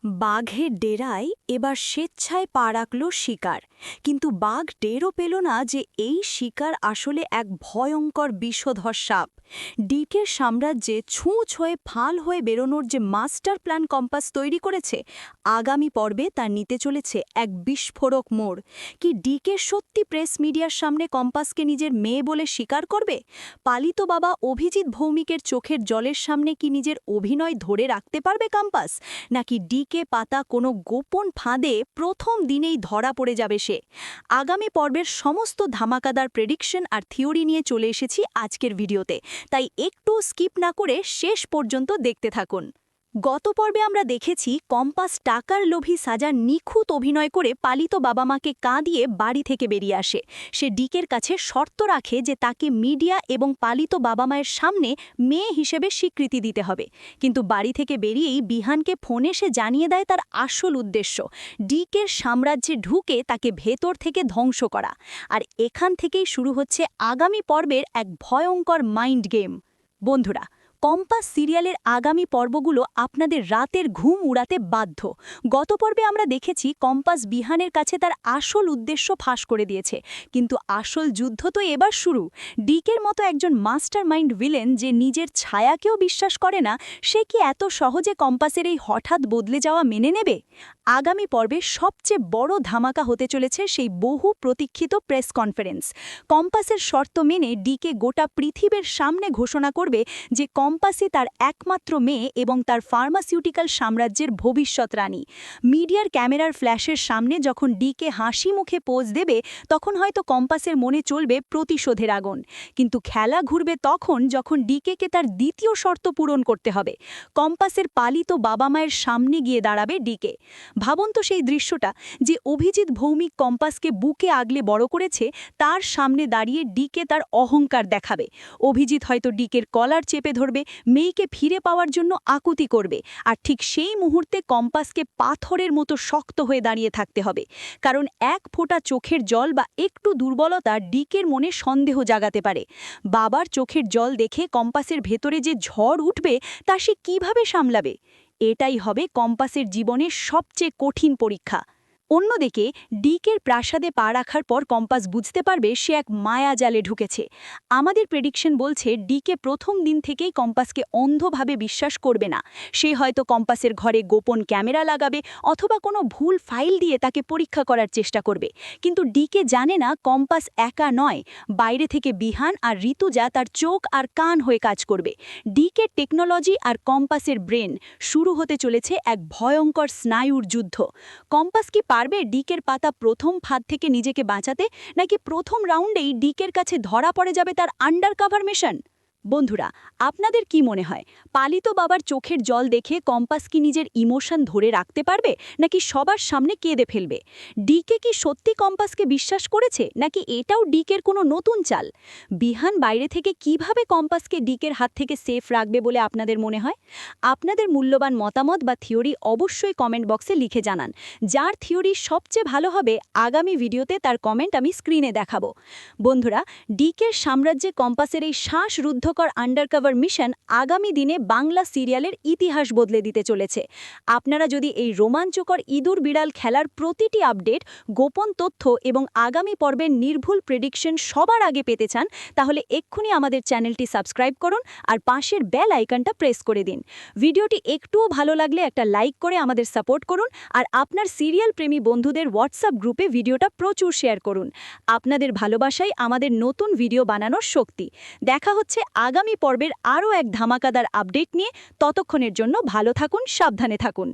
বাঘের ডেরায় এবার স্বেচ্ছায় পা রাখল শিকার, কিন্তু বাঘ টেরও পেল না যে এই শিকার আসলে এক ভয়ঙ্কর বিষধর সাপ। ডিকের সাম্রাজ্যে ছুঁচ হয়ে ফাল হয়ে বেরোনোর যে মাস্টার প্ল্যান কম্পাস তৈরি করেছে, আগামী পর্বে তা নিতে চলেছে এক বিস্ফোরক মোড়। কি ডিকের সত্যি প্রেস মিডিয়ার সামনে কম্পাসকে নিজের মেয়ে বলে স্বীকার করবে? পালিত বাবা অভিজিৎ ভৌমিকের চোখের জলের সামনে কি নিজের অভিনয় ধরে রাখতে পারবে কম্পাস, নাকি ডিকে পাতা কোনো গোপন ফাঁদে প্রথম দিনেই ধরা পড়ে যাবে সে? আগামী পর্বের সমস্ত ধামাকাদার প্রেডিকশন আর থিওরি নিয়ে চলে এসেছি আজকের ভিডিওতে, তাই একটু স্কিপ না করে শেষ পর্যন্ত দেখতে থাকুন। গত পর্বে আমরা দেখেছি কম্পাস টাকার লোভী সাজার নিখুঁত অভিনয় করে পালিত বাবা মাকে কাঁদিয়ে বাড়ি থেকে বেরিয়ে আসে। সে ডিকের কাছে শর্ত রাখে যে তাকে মিডিয়া এবং পালিত বাবা মায়ের সামনে মেয়ে হিসেবে স্বীকৃতি দিতে হবে, কিন্তু বাড়ি থেকে বেরিয়েই বিহানকে ফোনে সে জানিয়ে দেয় তার আসল উদ্দেশ্য ডিকের সাম্রাজ্যে ঢুকে তাকে ভেতর থেকে ধ্বংস করা। আর এখান থেকেই শুরু হচ্ছে আগামী পর্বের এক ভয়ঙ্কর মাইন্ড গেম। বন্ধুরা, কম্পাস সিরিয়ালের আগামী পর্বগুলো আপনাদের রাতের ঘুম উড়াতে বাধ্য। গত পর্বে আমরা দেখেছি কম্পাস বিহানের কাছে তার আসল উদ্দেশ্য ফাঁস করে দিয়েছে, কিন্তু আসল যুদ্ধ তো এবার শুরু। ডিকের মতো একজন মাস্টার মাইন্ড ভিলেন যে নিজের ছায়াকেও বিশ্বাস করে না, সে কি এত সহজে কম্পাসের এই হঠাৎ বদলে যাওয়া মেনে নেবে? আগামী পর্বে সবচেয়ে বড় ধামাকা হতে চলেছে সেই বহু প্রতীক্ষিত প্রেস কনফারেন্স। কম্পাসের শর্ত মেনে ডিকে গোটা পৃথিবীর সামনে ঘোষণা করবে যে কম্পাসই তার একমাত্র মেয়ে এবং তার ফার্মাসিউটিক্যাল সাম্রাজ্যের ভবিষ্যৎ রানী। মিডিয়ার ক্যামেরার ফ্ল্যাশের সামনে যখন ডিকে হাসি মুখে পোজ দেবে, তখন হয়তো কম্পাসের মনে চলবে প্রতিশোধের আগুন। কিন্তু খেলা ঘুরবে তখন যখন ডিকেকে তার দ্বিতীয় শর্ত পূরণ করতে হবে। কম্পাসের পালিত বাবা মায়ের সামনে গিয়ে দাঁড়াবে ডিকে। ভাবুন তো সেই দৃশ্যটা, যে অভিজিৎ ভৌমিক কম্পাসকে বুকে আগলে বড় করেছে, তার সামনে দাঁড়িয়ে ডিকে তার অহংকার দেখাবে। অভিজিৎ হয়তো ডিকের কলার চেপে ধরবে, মেয়েকে ফিরে পাওয়ার জন্য আকুতি করবে, আর ঠিক সেই মুহূর্তে কম্পাসকে পাথরের মতো শক্ত হয়ে দাঁড়িয়ে থাকতে হবে। কারণ এক ফোঁটা চোখের জল বা একটু দুর্বলতা ডিকের মনে সন্দেহ জাগাতে পারে। বাবার চোখের জল দেখে কম্পাসের ভেতরে যে ঝড় উঠবে, তা সে কিভাবে সামলাবে? এটাই হবে কম্পাসের জীবনের সবচেয়ে কঠিন পরীক্ষা। অন্যদিকে ডিকের প্রাসাদে পা রাখার পর কম্পাস বুঝতে পারবে সে এক মায়াজালে ঢুকেছে। আমাদের প্রেডিকশন বলছে ডিকে প্রথম দিন থেকেই কম্পাসকে অন্ধভাবে বিশ্বাস করবে না। সে হয়তো কম্পাসের ঘরে গোপন ক্যামেরা লাগাবে অথবা কোনো ভুল ফাইল দিয়ে তাকে পরীক্ষা করার চেষ্টা করবে। কিন্তু ডিকে জানে না কম্পাস একা নয়, বাইরে থেকে বিহান আর ঋতুজা তার চোখ আর কান হয়ে কাজ করবে। ডিকের টেকনোলজি আর কম্পাসের ব্রেন, শুরু হতে চলেছে এক ভয়ঙ্কর স্নায়ুর যুদ্ধ। কম্পাস কি পারবে ডিকের পাতা প্রথম ফাঁদ থেকে নিজেকে বাঁচাতে, নাকি প্রথম রাউন্ডেই ডিকের কাছে ধরা পড়ে যাবে তার আন্ডারকভার মিশন? বন্ধুরা, আপনাদের কি মনে হয়, পালিত বাবার চোখের জল দেখে কম্পাস কি নিজের ইমোশন ধরে রাখতে পারবে, নাকি সবার সামনে কেঁদে ফেলবে? ডিকে কি সত্যি কম্পাসকে বিশ্বাস করেছে, নাকি এটাও ডিকের কোনো নতুন চাল? বিহান বাইরে থেকে কিভাবে কম্পাসকে ডিকের হাত থেকে সেফ রাখবে বলে আপনাদের মনে হয়? আপনাদের মূল্যবান মতামত বা থিওরি অবশ্যই কমেন্ট বক্সে লিখে জানান। যার থিওরি সবচেয়ে ভালো হবে, আগামী ভিডিওতে তার কমেন্ট আমি স্ক্রিনে দেখাবো। বন্ধুরা, ডিকের সাম্রাজ্যে কম্পাসের এই শ্বাসরুদ্ধকর আন্ডারকভার মিশন আগামী দিনে বাংলা সিরিয়ালের ইতিহাস বদলে দিতে চলেছে। আপনারা যদি এই রোমাঞ্চকর ইঁদুর বিড়াল খেলার প্রতিটি আপডেট, গোপন তথ্য এবং আগামী পর্বের নির্ভুল প্রেডিকশন সবার আগে পেতে চান, তাহলে এক্ষুনি আমাদের চ্যানেলটি সাবস্ক্রাইব করুন আর পাশের বেল আইকনটা প্রেস করে দিন। ভিডিওটি একটুও ভালো লাগলে একটা লাইক করে আমাদের সাপোর্ট করুন, আর আপনার সিরিয়াল প্রেমী বন্ধুদের হোয়াটসঅ্যাপ গ্রুপে ভিডিওটা প্রচুর শেয়ার করুন। আপনাদের ভালোবাসাই আমাদের নতুন ভিডিও বানানোর শক্তি। দেখা হচ্ছে আগামী পর্বের আরও এক ধামাকাদার আপডেট নিয়ে। ততক্ষণের জন্য ভালো থাকুন, সাবধানে থাকুন।